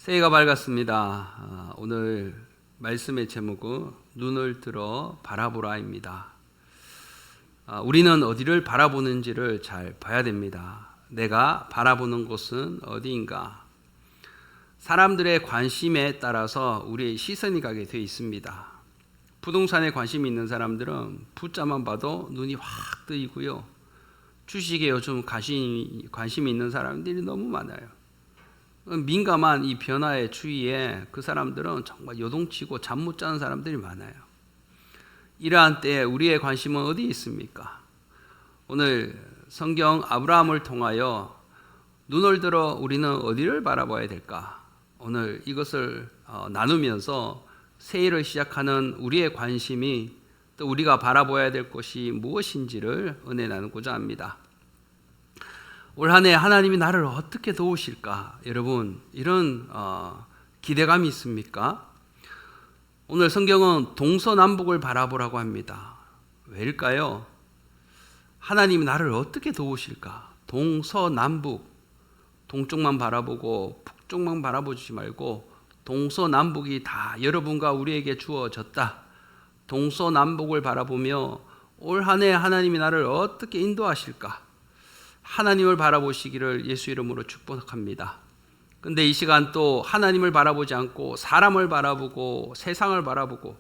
새해가 밝았습니다. 오늘 말씀의 제목은 눈을 들어 바라보라입니다. 우리는 어디를 바라보는지를 잘 봐야 됩니다. 내가 바라보는 곳은 어디인가? 사람들의 관심에 따라서 우리의 시선이 가게 되어 있습니다. 부동산에 관심이 있는 사람들은 붙자만 봐도 눈이 확 뜨이고요. 주식에 요즘 관심이 있는 사람들이 너무 많아요. 민감한 이 변화의 추이에 그 사람들은 정말 요동치고 잠 못 자는 사람들이 많아요. 이러한 때에 우리의 관심은 어디 있습니까? 오늘 성경 아브라함을 통하여 눈을 들어 우리는 어디를 바라봐야 될까? 오늘 이것을 나누면서 새해를 시작하는 우리의 관심이 또 우리가 바라봐야 될 것이 무엇인지를 은혜 나누고자 합니다. 올 한 해 하나님이 나를 어떻게 도우실까? 여러분 이런 기대감이 있습니까? 오늘 성경은 동서남북을 바라보라고 합니다. 왜일까요? 하나님이 나를 어떻게 도우실까? 동서남북, 동쪽만 바라보고 북쪽만 바라보지 말고 동서남북이 다 여러분과 우리에게 주어졌다. 동서남북을 바라보며 올 한 해 하나님이 나를 어떻게 인도하실까? 하나님을 바라보시기를 예수 이름으로 축복합니다. 근데 이 시간 또 하나님을 바라보지 않고 사람을 바라보고 세상을 바라보고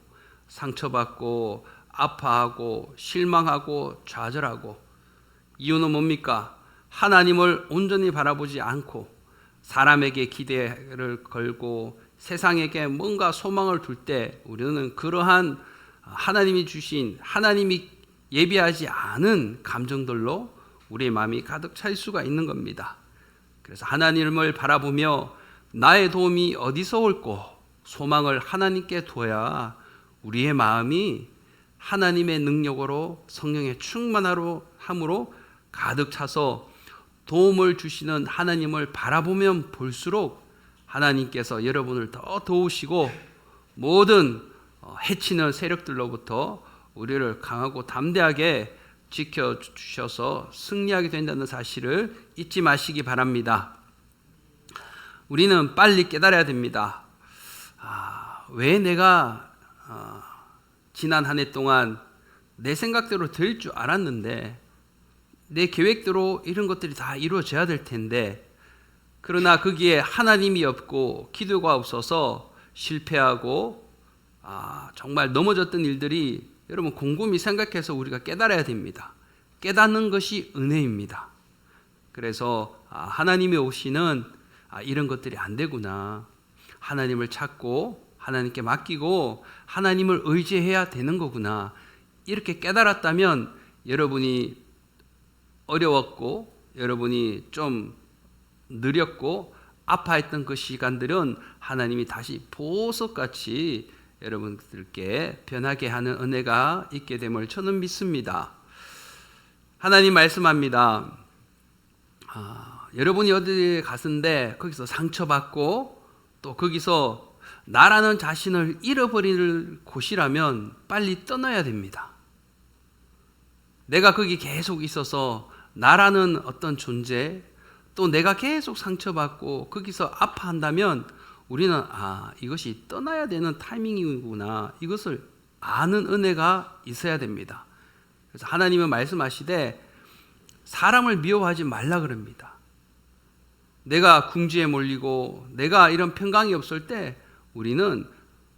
상처받고 아파하고 실망하고 좌절하고, 이유는 뭡니까? 하나님을 온전히 바라보지 않고 사람에게 기대를 걸고 세상에게 뭔가 소망을 둘 때 우리는 그러한 하나님이 주신, 하나님이 예비하지 않은 감정들로 우리의 마음이 가득 찰 수가 있는 겁니다. 그래서 하나님을 바라보며 나의 도움이 어디서 올꼬 소망을 하나님께 둬야 우리의 마음이 하나님의 능력으로 성령의 충만함으로 가득 차서 도움을 주시는 하나님을 바라보면 볼수록 하나님께서 여러분을 더 도우시고 모든 해치는 세력들로부터 우리를 강하고 담대하게 지켜주셔서 승리하게 된다는 사실을 잊지 마시기 바랍니다. 우리는 빨리 깨달아야 됩니다. 왜 내가 지난 한 해 동안 내 생각대로 될 줄 알았는데, 내 계획대로 이런 것들이 다 이루어져야 될 텐데, 그러나 거기에 하나님이 없고 기도가 없어서 실패하고 정말 넘어졌던 일들이 여러분 곰곰이 생각해서 우리가 깨달아야 됩니다. 깨닫는 것이 은혜입니다. 그래서 하나님이 오시는 이런 것들이 안 되구나. 하나님을 찾고 하나님께 맡기고 하나님을 의지해야 되는 거구나. 이렇게 깨달았다면 여러분이 어려웠고 여러분이 좀 느렸고 아파했던 그 시간들은 하나님이 다시 보석같이 여러분들께 변하게 하는 은혜가 있게 됨을 저는 믿습니다. 하나님 말씀합니다. 여러분이 어디에 갔는데 거기서 상처받고 또 거기서 나라는 자신을 잃어버릴 곳이라면 빨리 떠나야 됩니다. 내가 거기 계속 있어서 나라는 어떤 존재, 또 내가 계속 상처받고 거기서 아파한다면 우리는 이것이 떠나야 되는 타이밍이구나, 이것을 아는 은혜가 있어야 됩니다. 그래서 하나님은 말씀하시되 사람을 미워하지 말라 그럽니다. 내가 궁지에 몰리고 내가 이런 평강이 없을 때 우리는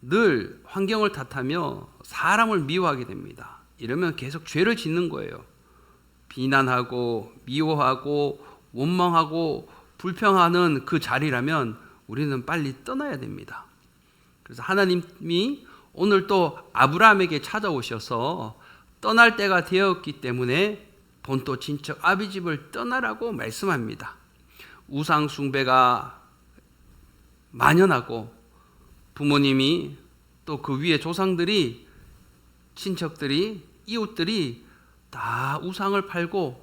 늘 환경을 탓하며 사람을 미워하게 됩니다. 이러면 계속 죄를 짓는 거예요. 비난하고 미워하고 원망하고 불평하는 그 자리라면 우리는 빨리 떠나야 됩니다. 그래서 하나님이 오늘 또 아브라함에게 찾아오셔서 떠날 때가 되었기 때문에 본토 친척 아비집을 떠나라고 말씀합니다. 우상 숭배가 만연하고 부모님이 또 그 위에 조상들이, 친척들이, 이웃들이 다 우상을 팔고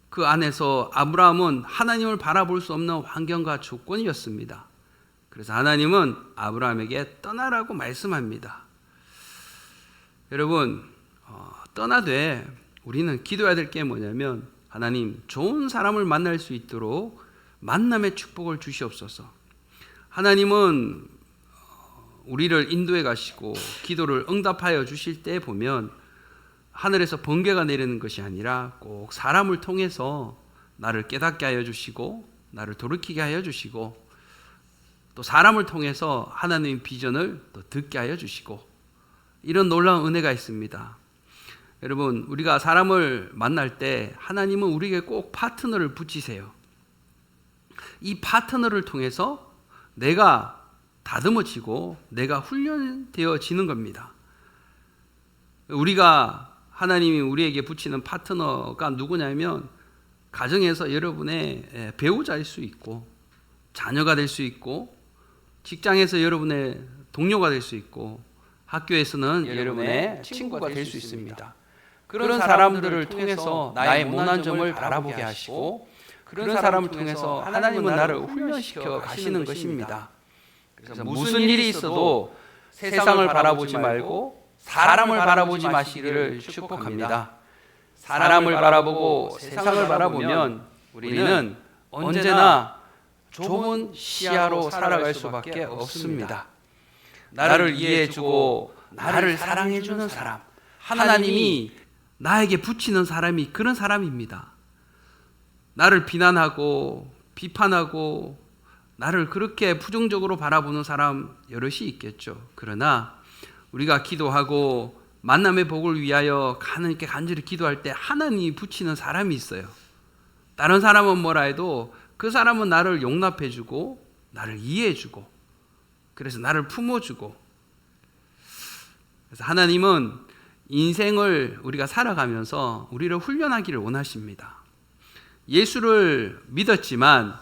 그 안에서 아브라함은 하나님을 바라볼 수 없는 환경과 조건이었습니다. 그래서 하나님은 아브라함에게 떠나라고 말씀합니다. 여러분, 떠나되 우리는 기도해야 될 게 뭐냐면, 하나님 좋은 사람을 만날 수 있도록 만남의 축복을 주시옵소서. 하나님은 우리를 인도해 가시고 기도를 응답하여 주실 때 보면 하늘에서 번개가 내리는 것이 아니라 꼭 사람을 통해서 나를 깨닫게 하여 주시고 나를 돌이키게 하여 주시고 또 사람을 통해서 하나님의 비전을 또 듣게 하여 주시고 이런 놀라운 은혜가 있습니다. 여러분, 우리가 사람을 만날 때 하나님은 우리에게 꼭 파트너를 붙이세요. 이 파트너를 통해서 내가 다듬어지고 내가 훈련되어지는 겁니다. 우리가 하나님이 우리에게 붙이는 파트너가 누구냐면 가정에서 여러분의 배우자일 수 있고 자녀가 될 수 있고 직장에서 여러분의 동료가 될 수 있고 학교에서는 여러분의 친구가 될 수 있습니다. 그런 사람들을 통해서 나의 못난 점을 바라보게 하시고 그런 사람을 통해서 하나님은 나를 훈련시켜 가시는 것입니다. 그래서 무슨 일이 있어도 세상을 바라보지 말고 사람을 바라보지 마시기를 축복합니다. 사람을 바라보고 세상을 바라보면 우리는 언제나 좁은 시야로 살아갈 수밖에 없습니다. 나를 이해해주고 나를 사랑해주는 사람, 하나님이 나에게 붙이는 사람이 그런 사람입니다. 나를 비난하고 비판하고 나를 그렇게 부정적으로 바라보는 사람 여럿이 있겠죠. 그러나 우리가 기도하고 만남의 복을 위하여 하나님께 간절히 기도할 때 하나님이 붙이는 사람이 있어요. 다른 사람은 뭐라 해도 그 사람은 나를 용납해주고 나를 이해해주고 그래서 나를 품어주고 그래서 하나님은 인생을 우리가 살아가면서 우리를 훈련하기를 원하십니다. 예수를 믿었지만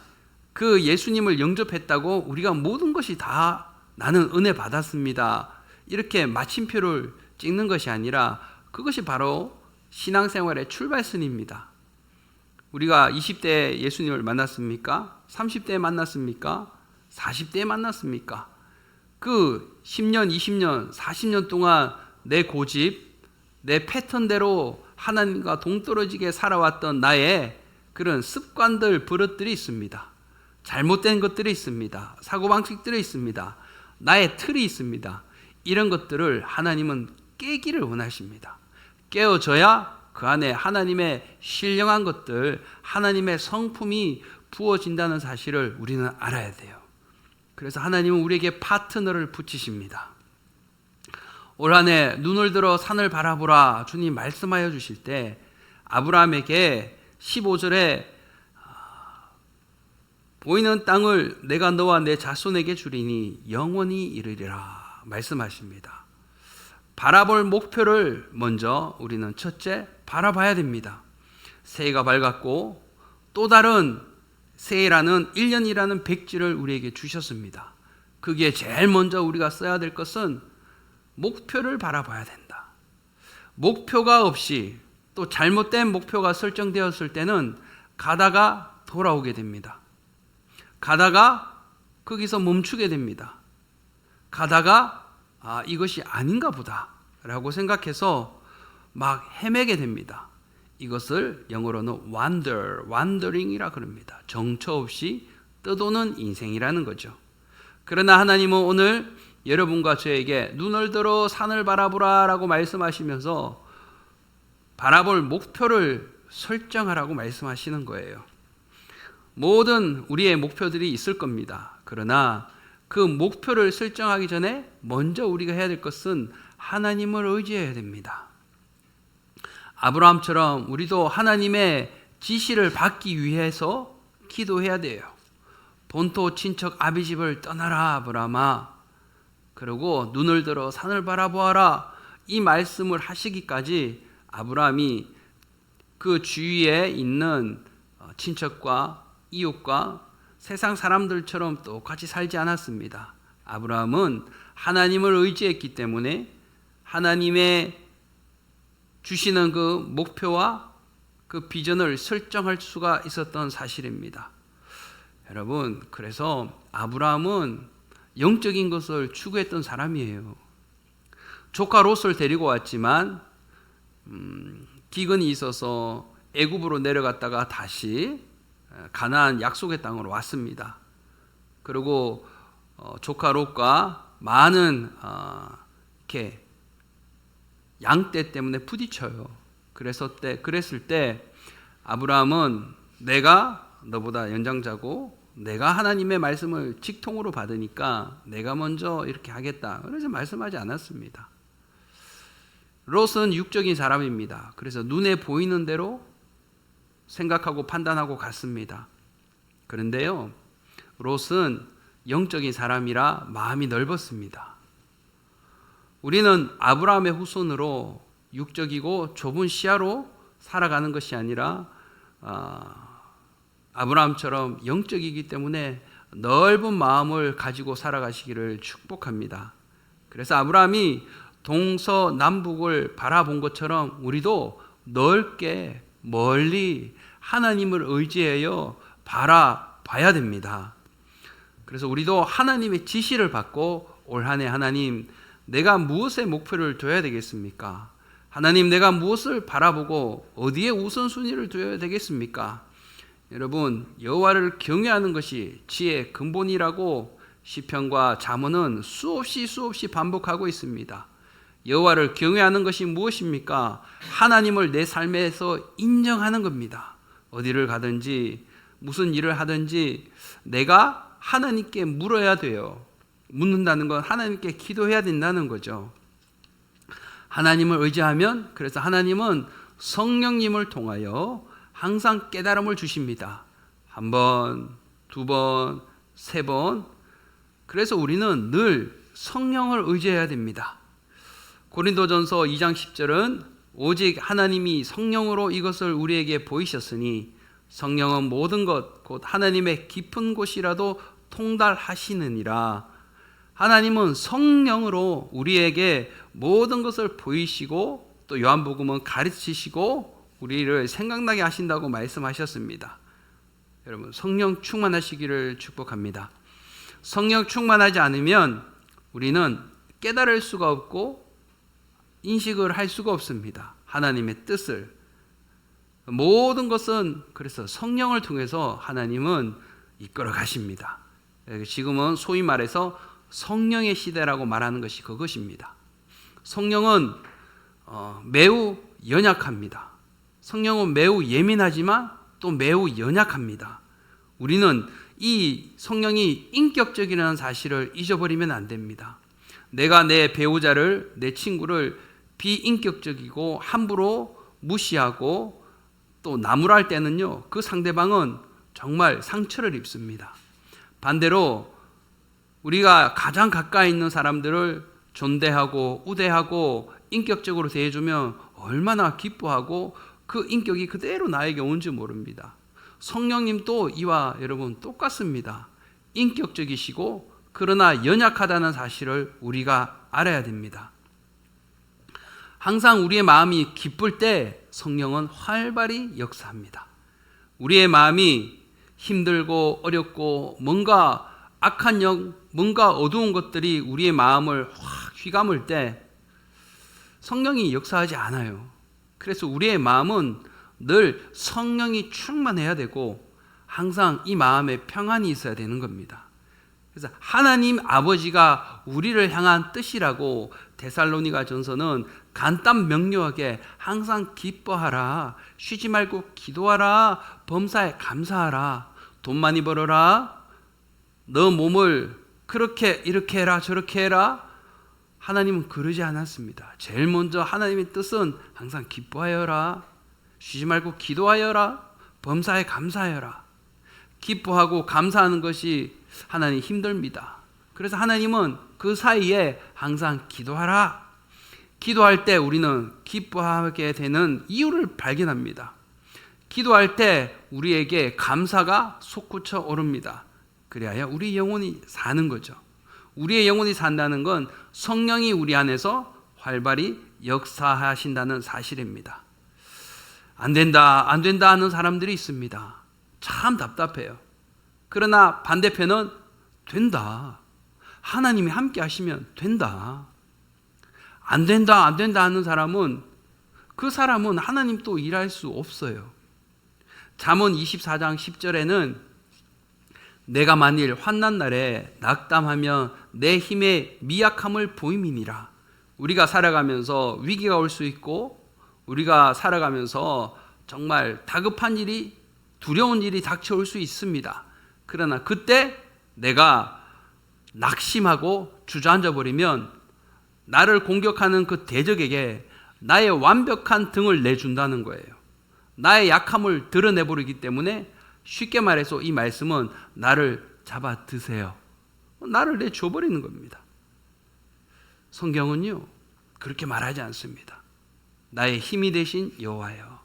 그 예수님을 영접했다고 우리가 모든 것이 다 나는 은혜 받았습니다. 이렇게 마침표를 찍는 것이 아니라 그것이 바로 신앙생활의 출발선입니다. 우리가 20대에 예수님을 만났습니까? 30대에 만났습니까? 40대에 만났습니까? 그 10년, 20년, 40년 동안 내 고집, 내 패턴대로 하나님과 동떨어지게 살아왔던 나의 그런 습관들, 버릇들이 있습니다. 잘못된 것들이 있습니다. 사고방식들이 있습니다. 나의 틀이 있습니다. 이런 것들을 하나님은 깨기를 원하십니다. 깨어져야 그 안에 하나님의 신령한 것들, 하나님의 성품이 부어진다는 사실을 우리는 알아야 돼요. 그래서 하나님은 우리에게 파트너를 붙이십니다. 올 한 해 눈을 들어 산을 바라보라 주님 말씀하여 주실 때 아브라함에게 15절에 보이는 땅을 내가 너와 내 자손에게 주리니 영원히 이르리라 말씀하십니다. 바라볼 목표를 먼저 우리는 첫째 바라봐야 됩니다. 새해가 밝았고 또 다른 새해라는 1년이라는 백지를 우리에게 주셨습니다. 거기에 제일 먼저 우리가 써야 될 것은 목표를 바라봐야 된다. 목표가 없이 또 잘못된 목표가 설정되었을 때는 가다가 돌아오게 됩니다. 가다가 거기서 멈추게 됩니다. 가다가 이것이 아닌가 보다 라고 생각해서 막 헤매게 됩니다. 이것을 영어로는 wandering이라 그럽니다. 정처 없이 떠도는 인생이라는 거죠. 그러나 하나님은 오늘 여러분과 저에게 눈을 들어 산을 바라보라 라고 말씀하시면서 바라볼 목표를 설정하라고 말씀하시는 거예요. 모든 우리의 목표들이 있을 겁니다. 그러나 그 목표를 설정하기 전에 먼저 우리가 해야 될 것은 하나님을 의지해야 됩니다. 아브라함처럼 우리도 하나님의 지시를 받기 위해서 기도해야 돼요. 본토 친척 아비집을 떠나라 아브라함아. 그리고 눈을 들어 산을 바라보아라. 이 말씀을 하시기까지 아브라함이 그 주위에 있는 친척과 이웃과 세상 사람들처럼 똑같이 살지 않았습니다. 아브라함은 하나님을 의지했기 때문에 하나님의 주시는 그 목표와 그 비전을 설정할 수가 있었던 사실입니다. 여러분, 그래서 아브라함은 영적인 것을 추구했던 사람이에요. 조카 롯을 데리고 왔지만 기근이 있어서 애굽으로 내려갔다가 다시 가나안 약속의 땅으로 왔습니다. 그리고 조카 롯과 많은 이렇게 양떼 때문에 부딪혀요. 그랬을 때 아브라함은 내가 너보다 연장자고 내가 하나님의 말씀을 직통으로 받으니까 내가 먼저 이렇게 하겠다. 그래서 말씀하지 않았습니다. 롯은 육적인 사람입니다. 그래서 눈에 보이는 대로 생각하고 판단하고 갔습니다. 그런데요, 롯은 영적인 사람이라 마음이 넓었습니다. 우리는 아브라함의 후손으로 육적이고 좁은 시야로 살아가는 것이 아니라 아브라함처럼 영적이기 때문에 넓은 마음을 가지고 살아가시기를 축복합니다. 그래서 아브라함이 동서남북을 바라본 것처럼 우리도 넓게 멀리 하나님을 의지하여 바라봐야 됩니다. 그래서 우리도 하나님의 지시를 받고 올 한 해 하나님, 내가 무엇에 목표를 둬야 되겠습니까? 하나님, 내가 무엇을 바라보고 어디에 우선순위를 둬야 되겠습니까? 여러분, 여호와를 경외하는 것이 지혜의 근본이라고 시편과 잠언은 수없이 반복하고 있습니다. 여호와를 경외하는 것이 무엇입니까? 하나님을 내 삶에서 인정하는 겁니다. 어디를 가든지 무슨 일을 하든지 내가 하나님께 물어야 돼요. 묻는다는 건 하나님께 기도해야 된다는 거죠. 하나님을 의지하면, 그래서 하나님은 성령님을 통하여 항상 깨달음을 주십니다. 한 번, 두 번, 세 번. 그래서 우리는 늘 성령을 의지해야 됩니다. 고린도전서 2장 10절은 오직 하나님이 성령으로 이것을 우리에게 보이셨으니 성령은 모든 것 곧 하나님의 깊은 곳이라도 통달하시느니라. 하나님은 성령으로 우리에게 모든 것을 보이시고 또 요한복음은 가르치시고 우리를 생각나게 하신다고 말씀하셨습니다. 여러분, 성령 충만하시기를 축복합니다. 성령 충만하지 않으면 우리는 깨달을 수가 없고 인식을 할 수가 없습니다. 하나님의 뜻을. 모든 것은 그래서 성령을 통해서 하나님은 이끌어 가십니다. 지금은 소위 말해서 성령의 시대라고 말하는 것이 그것입니다. 성령은 매우 연약합니다. 성령은 매우 예민하지만 또 매우 연약합니다. 우리는 이 성령이 인격적이라는 사실을 잊어버리면 안 됩니다. 내가 내 배우자를, 내 친구를 비인격적이고 함부로 무시하고 또 나무랄 때는요, 그 상대방은 정말 상처를 입습니다. 반대로 우리가 가장 가까이 있는 사람들을 존대하고 우대하고 인격적으로 대해주면 얼마나 기뻐하고 그 인격이 그대로 나에게 온지 모릅니다. 성령님도 이와 여러분 똑같습니다. 인격적이시고 그러나 연약하다는 사실을 우리가 알아야 됩니다. 항상 우리의 마음이 기쁠 때 성령은 활발히 역사합니다. 우리의 마음이 힘들고 어렵고 뭔가 악한 영, 뭔가 어두운 것들이 우리의 마음을 확 휘감을 때 성령이 역사하지 않아요. 그래서 우리의 마음은 늘 성령이 충만해야 되고 항상 이 마음에 평안이 있어야 되는 겁니다. 그래서 하나님 아버지가 우리를 향한 뜻이라고 데살로니가 전서는 간단 명료하게 항상 기뻐하라, 쉬지 말고 기도하라, 범사에 감사하라, 돈 많이 벌어라, 너 몸을 그렇게 이렇게 해라 저렇게 해라. 하나님은 그러지 않았습니다. 제일 먼저 하나님의 뜻은 항상 기뻐하여라, 쉬지 말고 기도하여라, 범사에 감사하여라. 기뻐하고 감사하는 것이 하나님 힘듭니다. 그래서 하나님은 그 사이에 항상 기도하라. 기도할 때 우리는 기뻐하게 되는 이유를 발견합니다. 기도할 때 우리에게 감사가 솟구쳐 오릅니다. 그래야 우리 영혼이 사는 거죠. 우리의 영혼이 산다는 건 성령이 우리 안에서 활발히 역사하신다는 사실입니다. 안 된다 하는 사람들이 있습니다. 참 답답해요. 그러나 반대편은 된다. 하나님이 함께 하시면 된다. 안 된다 하는 사람은 그 사람은 하나님 또 일할 수 없어요. 잠언 24장 10절에는 내가 만일 환난 날에 낙담하면 내 힘의 미약함을 보임이니라. 우리가 살아가면서 위기가 올 수 있고 우리가 살아가면서 정말 다급한 일이 두려운 일이 닥쳐올 수 있습니다. 그러나 그때 내가 낙심하고 주저앉아 버리면 나를 공격하는 그 대적에게 나의 완벽한 등을 내준다는 거예요. 나의 약함을 드러내버리기 때문에 쉽게 말해서 이 말씀은 나를 잡아 드세요. 나를 내줘버리는 겁니다. 성경은요 그렇게 말하지 않습니다. 나의 힘이 되신 여호와여,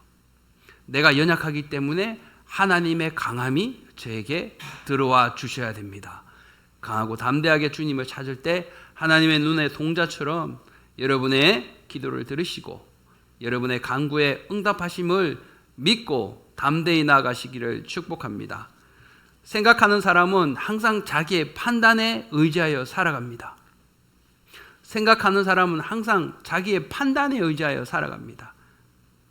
내가 연약하기 때문에 하나님의 강함이 저에게 들어와 주셔야 됩니다. 강하고 담대하게 주님을 찾을 때 하나님의 눈의 동자처럼 여러분의 기도를 들으시고 여러분의 간구에 응답하심을 믿고 담대히 나아가시기를 축복합니다. 생각하는 사람은 항상 자기의 판단에 의지하여 살아갑니다. 생각하는 사람은 항상 자기의 판단에 의지하여 살아갑니다.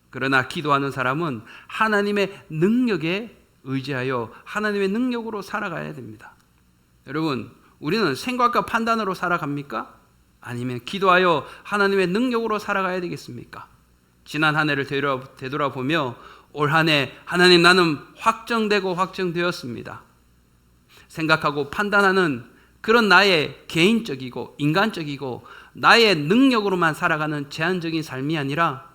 그러나 기도하는 사람은 하나님의 능력에 의지하여 하나님의 능력으로 살아가야 됩니다. 여러분, 우리는 생각과 판단으로 살아갑니까? 아니면 기도하여 하나님의 능력으로 살아가야 되겠습니까? 지난 한 해를 되돌아보며 올 한 해 하나님 나는 확정되고 확정되었습니다. 생각하고 판단하는 그런 나의 개인적이고 인간적이고 나의 능력으로만 살아가는 제한적인 삶이 아니라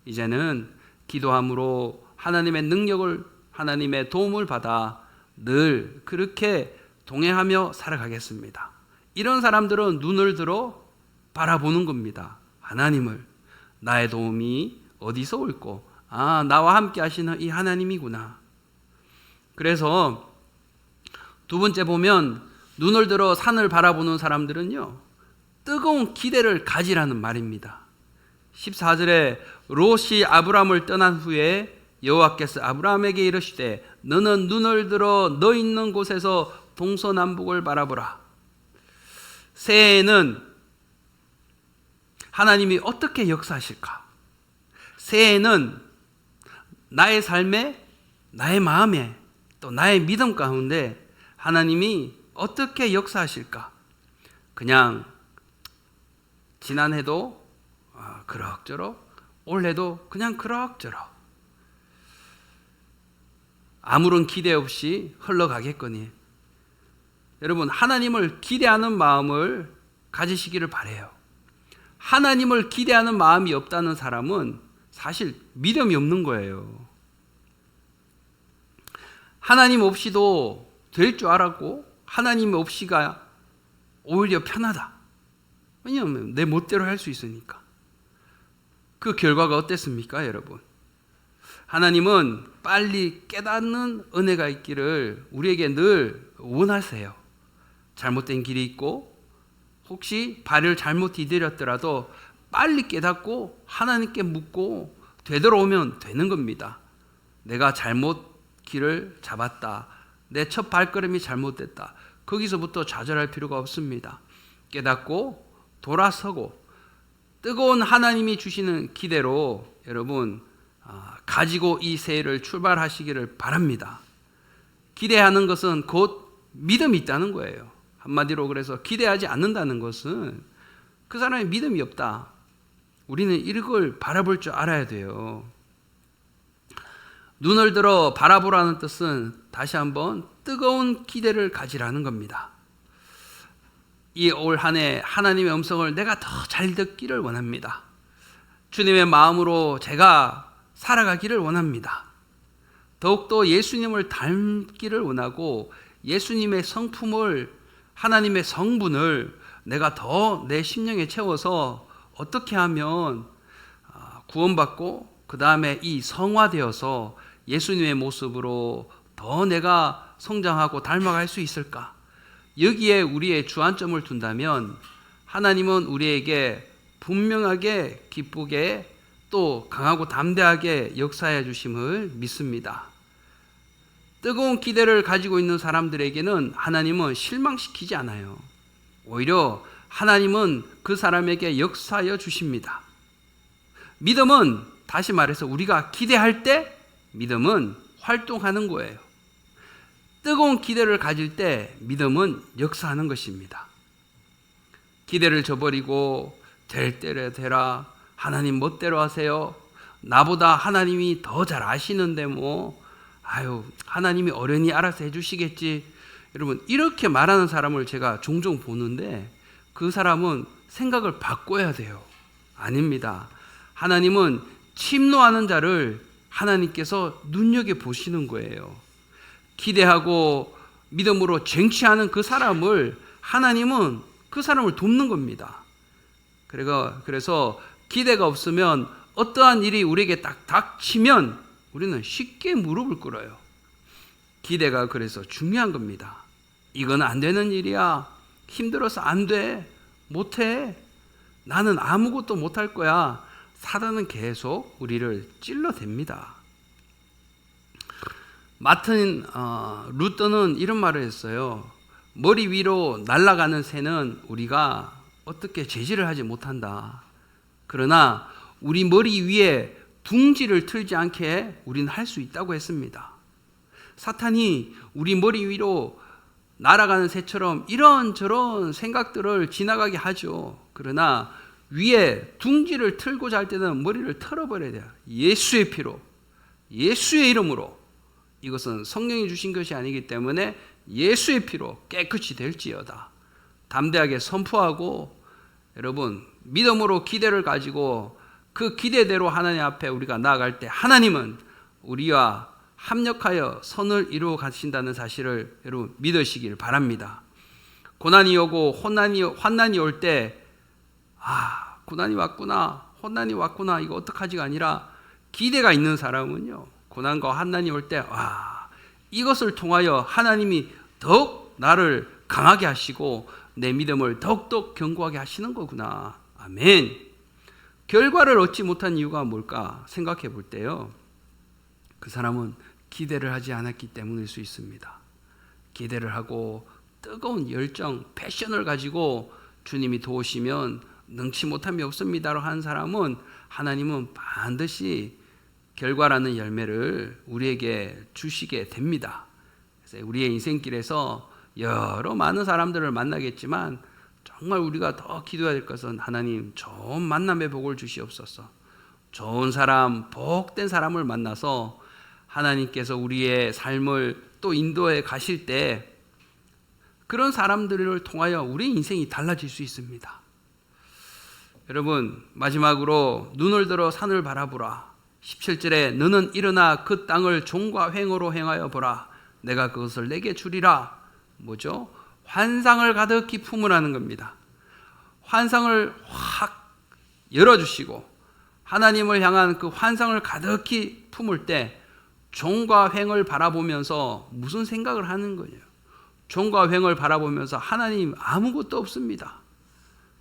이제는 기도함으로 하나님의 능력을 하나님의 도움을 받아 늘 그렇게 동행하며 살아가겠습니다. 이런 사람들은 눈을 들어 바라보는 겁니다. 하나님을. 나의 도움이 어디서 올고 나와 함께 하시는 이 하나님이구나. 그래서 두 번째 보면 눈을 들어 산을 바라보는 사람들은요 뜨거운 기대를 가지라는 말입니다. 14절에 롯이 아브람을 떠난 후에 여호와께서 아브람에게 이르시되 너는 눈을 들어 너 있는 곳에서 동서남북을 바라보라. 새해에는 하나님이 어떻게 역사하실까? 새해에는 나의 삶에 나의 마음에 또 나의 믿음 가운데 하나님이 어떻게 역사하실까? 그냥 지난해도 그럭저럭 올해도 그냥 그럭저럭 아무런 기대 없이 흘러가겠거니 여러분 하나님을 기대하는 마음을 가지시기를 바라요. 하나님을 기대하는 마음이 없다는 사람은 사실 믿음이 없는 거예요. 하나님 없이도 될 줄 알았고 하나님 없이가 오히려 편하다. 왜냐하면 내 멋대로 할 수 있으니까. 그 결과가 어땠습니까, 여러분? 하나님은 빨리 깨닫는 은혜가 있기를 우리에게 늘 원하세요. 잘못된 길이 있고 혹시 발을 잘못 디디렸더라도 빨리 깨닫고 하나님께 묻고 되돌아오면 되는 겁니다. 내가 잘못 길을 잡았다. 내 첫 발걸음이 잘못됐다. 거기서부터 좌절할 필요가 없습니다. 깨닫고 돌아서고 뜨거운 하나님이 주시는 기대로 여러분 가지고 이 새해를 출발하시기를 바랍니다. 기대하는 것은 곧 믿음이 있다는 거예요. 한마디로 그래서 기대하지 않는다는 것은 그 사람의 믿음이 없다. 우리는 이걸 바라볼 줄 알아야 돼요. 눈을 들어 바라보라는 뜻은 다시 한번 뜨거운 기대를 가지라는 겁니다. 이 올 한 해 하나님의 음성을 내가 더 잘 듣기를 원합니다. 주님의 마음으로 제가 살아가기를 원합니다. 더욱더 예수님을 닮기를 원하고 예수님의 성품을 하나님의 성분을 내가 더 내 심령에 채워서 어떻게 하면 구원받고 그 다음에 이 성화되어서 예수님의 모습으로 더 내가 성장하고 닮아갈 수 있을까? 여기에 우리의 주안점을 둔다면 하나님은 우리에게 분명하게 기쁘게 또 강하고 담대하게 역사해 주심을 믿습니다. 뜨거운 기대를 가지고 있는 사람들에게는 하나님은 실망시키지 않아요. 오히려 하나님은 그 사람에게 역사하여 주십니다. 믿음은 다시 말해서 우리가 기대할 때 믿음은 활동하는 거예요. 뜨거운 기대를 가질 때 믿음은 역사하는 것입니다. 기대를 저버리고 될 대로 되라, 하나님 멋대로 하세요, 나보다 하나님이 더 잘 아시는데 하나님이 어련히 알아서 해주시겠지, 여러분 이렇게 말하는 사람을 제가 종종 보는데 그 사람은 생각을 바꿔야 돼요. 아닙니다. 하나님은 침노하는 자를 하나님께서 눈여겨보시는 거예요. 기대하고 믿음으로 쟁취하는 그 사람을 하나님은 그 사람을 돕는 겁니다. 그래서 기대가 없으면 어떠한 일이 우리에게 딱 닥치면 우리는 쉽게 무릎을 꿇어요. 기대가 그래서 중요한 겁니다. 이건 안 되는 일이야, 힘들어서 안 돼, 못해, 나는 아무것도 못할 거야. 사단은 계속 우리를 찔러댑니다. 루터는 이런 말을 했어요. 머리 위로 날아가는 새는 우리가 어떻게 제지를 하지 못한다. 그러나 우리 머리 위에 둥지를 틀지 않게 우리는 할 수 있다고 했습니다. 사탄이 우리 머리 위로 날아가는 새처럼 이런저런 생각들을 지나가게 하죠. 그러나 위에 둥지를 틀고자 할 때는 머리를 털어버려야 돼요. 예수의 피로, 예수의 이름으로. 이것은 성령이 주신 것이 아니기 때문에 예수의 피로 깨끗이 될지어다. 담대하게 선포하고, 여러분 믿음으로 기대를 가지고 그 기대대로 하나님 앞에 우리가 나아갈 때 하나님은 우리와 합력하여 선을 이루어 가신다는 사실을 여러분 믿으시길 바랍니다. 고난이 오고 환난이 올 때 고난이 왔구나, 혼난이 왔구나, 이거 어떡하지가 아니라 기대가 있는 사람은요, 고난과 환난이 올 때 이것을 통하여 하나님이 더욱 나를 강하게 하시고 내 믿음을 더욱더 견고하게 하시는 거구나. 아멘. 결과를 얻지 못한 이유가 뭘까 생각해 볼 때요, 그 사람은 기대를 하지 않았기 때문일 수 있습니다. 기대를 하고 뜨거운 열정, 패션을 가지고 주님이 도우시면 능치 못함이 없습니다라고 하는 사람은 하나님은 반드시 결과라는 열매를 우리에게 주시게 됩니다. 그래서 우리의 인생길에서 여러 많은 사람들을 만나겠지만 정말 우리가 더 기도해야 될 것은 하나님 좋은 만남의 복을 주시옵소서. 좋은 사람, 복된 사람을 만나서 하나님께서 우리의 삶을 또 인도해 가실 때 그런 사람들을 통하여 우리 인생이 달라질 수 있습니다. 여러분 마지막으로 눈을 들어 산을 바라보라. 17절에 너는 일어나 그 땅을 종과 횡으로 행하여 보라. 내가 그것을 내게 주리라. 뭐죠? 환상을 가득히 품으라는 겁니다. 환상을 확 열어주시고 하나님을 향한 그 환상을 가득히 품을 때 종과 횡을 바라보면서 무슨 생각을 하는 거예요? 종과 횡을 바라보면서 하나님 아무것도 없습니다.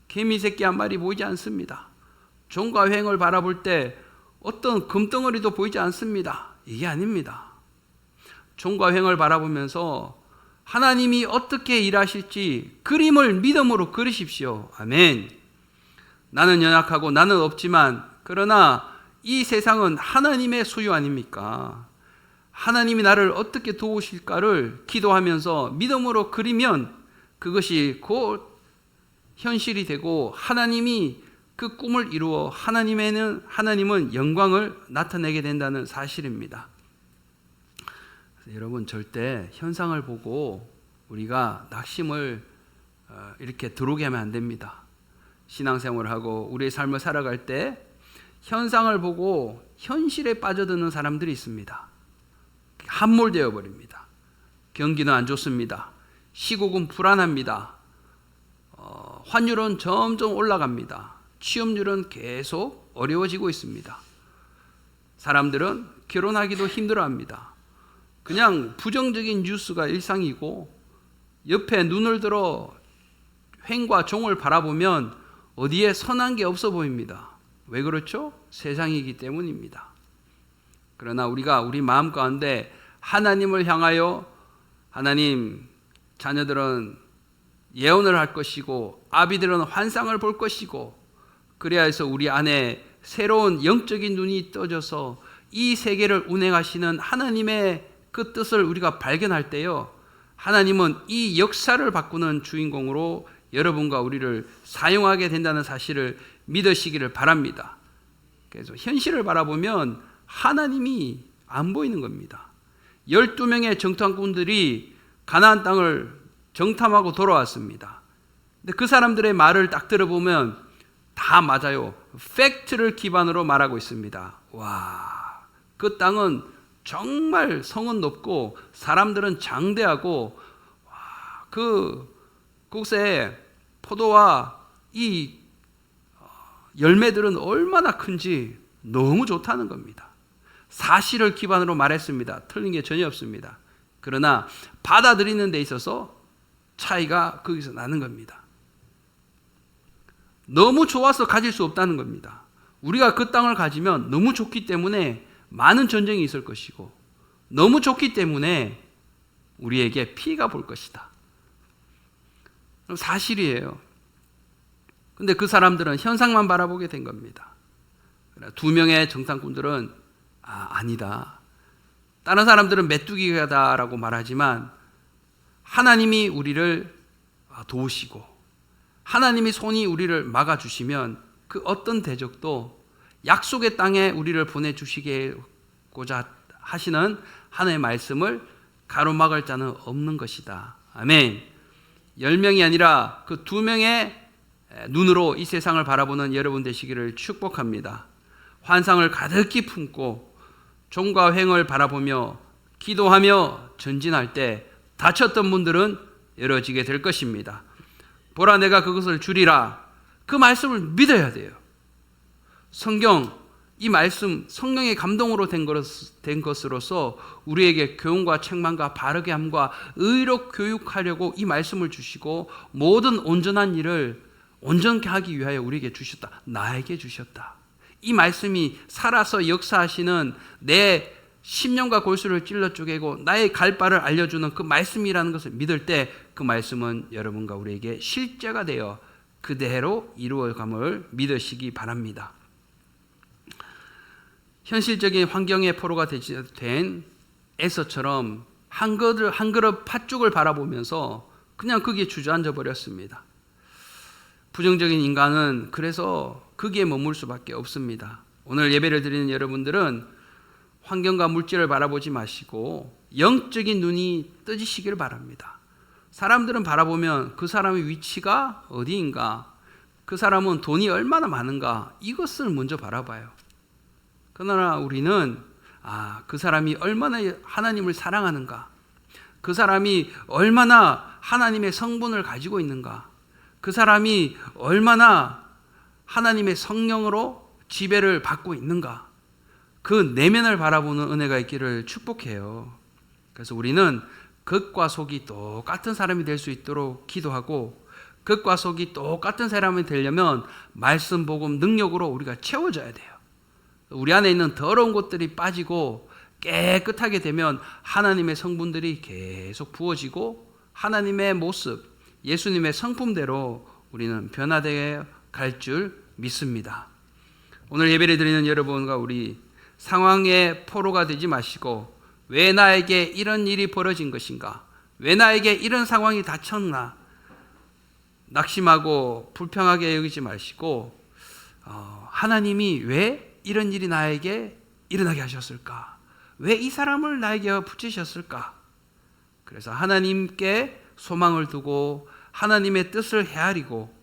개미 새끼 한 마리 보이지 않습니다. 종과 횡을 바라볼 때 어떤 금덩어리도 보이지 않습니다. 이게 아닙니다. 종과 횡을 바라보면서 하나님이 어떻게 일하실지 그림을 믿음으로 그리십시오. 아멘. 나는 연약하고 나는 없지만 그러나 이 세상은 하나님의 소유 아닙니까? 하나님이 나를 어떻게 도우실까를 기도하면서 믿음으로 그리면 그것이 곧 현실이 되고 하나님이 그 꿈을 이루어 하나님은 영광을 나타내게 된다는 사실입니다. 여러분 절대 현상을 보고 우리가 낙심을 이렇게 들어오게 하면 안 됩니다. 신앙생활을 하고 우리의 삶을 살아갈 때 현상을 보고 현실에 빠져드는 사람들이 있습니다. 함몰되어 버립니다. 경기는 안 좋습니다. 시국은 불안합니다. 환율은 점점 올라갑니다. 취업률은 계속 어려워지고 있습니다. 사람들은 결혼하기도 힘들어합니다. 그냥 부정적인 뉴스가 일상이고 옆에 눈을 들어 횡과 종을 바라보면 어디에 선한 게 없어 보입니다. 왜 그렇죠? 세상이기 때문입니다. 그러나 우리가 우리 마음 가운데 하나님을 향하여 하나님 자녀들은 예언을 할 것이고 아비들은 환상을 볼 것이고 그래야 해서 우리 안에 새로운 영적인 눈이 떠져서 이 세계를 운행하시는 하나님의 그 뜻을 우리가 발견할 때요 하나님은 이 역사를 바꾸는 주인공으로 여러분과 우리를 사용하게 된다는 사실을 믿으시기를 바랍니다. 그래서 현실을 바라보면 하나님이 안 보이는 겁니다. 12명의 정탐꾼들이 가나안 땅을 정탐하고 돌아왔습니다. 근데 그 사람들의 말을 딱 들어보면 다 맞아요. 팩트를 기반으로 말하고 있습니다. 와, 그 땅은 정말 성은 높고 사람들은 장대하고, 와, 그곳에 포도와 이 열매들은 얼마나 큰지 너무 좋다는 겁니다. 사실을 기반으로 말했습니다. 틀린 게 전혀 없습니다. 그러나 받아들이는 데 있어서 차이가 거기서 나는 겁니다. 너무 좋아서 가질 수 없다는 겁니다. 우리가 그 땅을 가지면 너무 좋기 때문에 많은 전쟁이 있을 것이고, 너무 좋기 때문에 우리에게 피해가 볼 것이다. 사실이에요. 근데 그 사람들은 현상만 바라보게 된 겁니다. 2명의 정탐꾼들은 아니다. 다른 사람들은 메뚜기다라고 말하지만 하나님이 우리를 도우시고 하나님이 손이 우리를 막아주시면 그 어떤 대적도 약속의 땅에 우리를 보내주시고자 하시는 하나님의 말씀을 가로막을 자는 없는 것이다. 아멘. 10명이 아니라 그 2명의 눈으로 이 세상을 바라보는 여러분 되시기를 축복합니다. 환상을 가득히 품고 종과 횡을 바라보며 기도하며 전진할 때 다쳤던 문들은 열어지게 될 것입니다. 보라, 내가 그것을 주리라. 그 말씀을 믿어야 돼요. 성경, 이 말씀 성령의 감동으로 된 것으로서 우리에게 교훈과 책망과 바르게 함과 의로 교육하려고 이 말씀을 주시고 모든 온전한 일을 온전케 하기 위하여 우리에게 주셨다. 나에게 주셨다. 이 말씀이 살아서 역사하시는 내 심령과 골수를 찔러 쪼개고 나의 갈 바를 알려주는 그 말씀이라는 것을 믿을 때 그 말씀은 여러분과 우리에게 실제가 되어 그대로 이루어감을 믿으시기 바랍니다. 현실적인 환경의 포로가 된 에서처럼 한 그릇 팥죽을 바라보면서 그냥 거기에 주저앉아 버렸습니다. 부정적인 인간은 그래서 거기에 머물 수밖에 없습니다. 오늘 예배를 드리는 여러분들은 환경과 물질을 바라보지 마시고 영적인 눈이 뜨지시기를 바랍니다. 사람들은 바라보면 그 사람의 위치가 어디인가, 그 사람은 돈이 얼마나 많은가, 이것을 먼저 바라봐요. 그러나 우리는 그 사람이 얼마나 하나님을 사랑하는가, 그 사람이 얼마나 하나님의 성분을 가지고 있는가, 그 사람이 얼마나 하나님의 성령으로 지배를 받고 있는가, 그 내면을 바라보는 은혜가 있기를 축복해요. 그래서 우리는 겉과 속이 똑같은 사람이 될 수 있도록 기도하고, 겉과 속이 똑같은 사람이 되려면 말씀, 복음, 능력으로 우리가 채워져야 돼요. 우리 안에 있는 더러운 것들이 빠지고 깨끗하게 되면 하나님의 성분들이 계속 부어지고 하나님의 모습, 예수님의 성품대로 우리는 변화되어 갈 줄 믿습니다. 오늘 예배를 드리는 여러분과 우리 상황의 포로가 되지 마시고, 왜 나에게 이런 일이 벌어진 것인가, 왜 나에게 이런 상황이 닥쳤나 낙심하고 불평하게 여기지 마시고, 하나님이 왜 이런 일이 나에게 일어나게 하셨을까, 왜 이 사람을 나에게 붙이셨을까. 그래서 하나님께 소망을 두고 하나님의 뜻을 헤아리고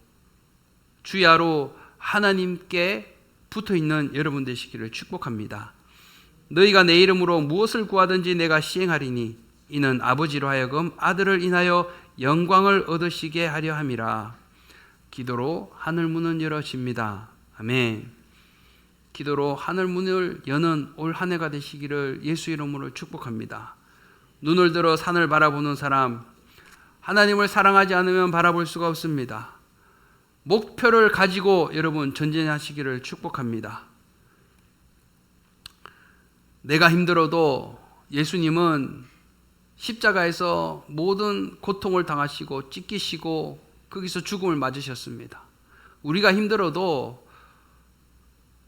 주야로 하나님께 붙어있는 여러분 되시기를 축복합니다. 너희가 내 이름으로 무엇을 구하든지 내가 시행하리니 이는 아버지로 하여금 아들을 인하여 영광을 얻으시게 하려 함이라. 기도로 하늘 문은 열어집니다. 아멘. 기도로 하늘 문을 여는 올 한 해가 되시기를 예수 이름으로 축복합니다. 눈을 들어 산을 바라보는 사람, 하나님을 사랑하지 않으면 바라볼 수가 없습니다. 목표를 가지고 여러분 전진하시기를 축복합니다. 내가 힘들어도 예수님은 십자가에서 모든 고통을 당하시고 찢기시고 거기서 죽음을 맞으셨습니다. 우리가 힘들어도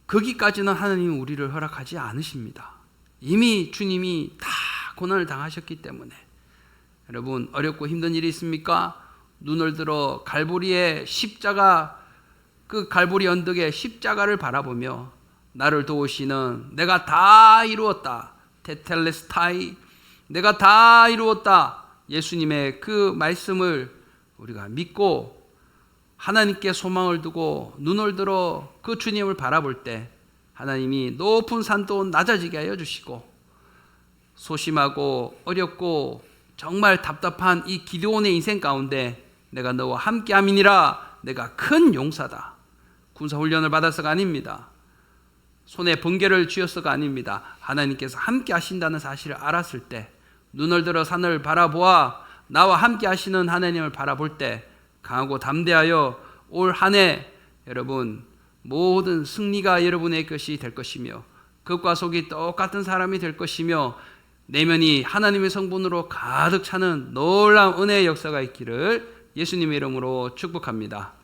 거기까지는 하나님은 우리를 허락하지 않으십니다. 이미 주님이 다 고난을 당하셨기 때문에 여러분, 어렵고 힘든 일이 있습니까? 눈을 들어 갈보리의 십자가, 그 갈보리 언덕의 십자가를 바라보며 나를 도우시는 내가 다 이루었다, 테텔레스타이, 내가 다 이루었다, 예수님의 그 말씀을 우리가 믿고 하나님께 소망을 두고 눈을 들어 그 주님을 바라볼 때 하나님이 높은 산도 낮아지게 하여 주시고, 소심하고 어렵고 정말 답답한 이 기드온의 인생 가운데 내가 너와 함께함이니라, 내가 큰 용사다, 군사훈련을 받아서가 아닙니다, 손에 번개를 쥐어서가 아닙니다. 하나님께서 함께 하신다는 사실을 알았을 때, 눈을 들어 산을 바라보아 나와 함께 하시는 하나님을 바라볼 때 강하고 담대하여 올 한 해 여러분 모든 승리가 여러분의 것이 될 것이며, 겉과 속이 똑같은 사람이 될 것이며, 내면이 하나님의 성분으로 가득 차는 놀라운 은혜의 역사가 있기를 예수님의 이름으로 축복합니다.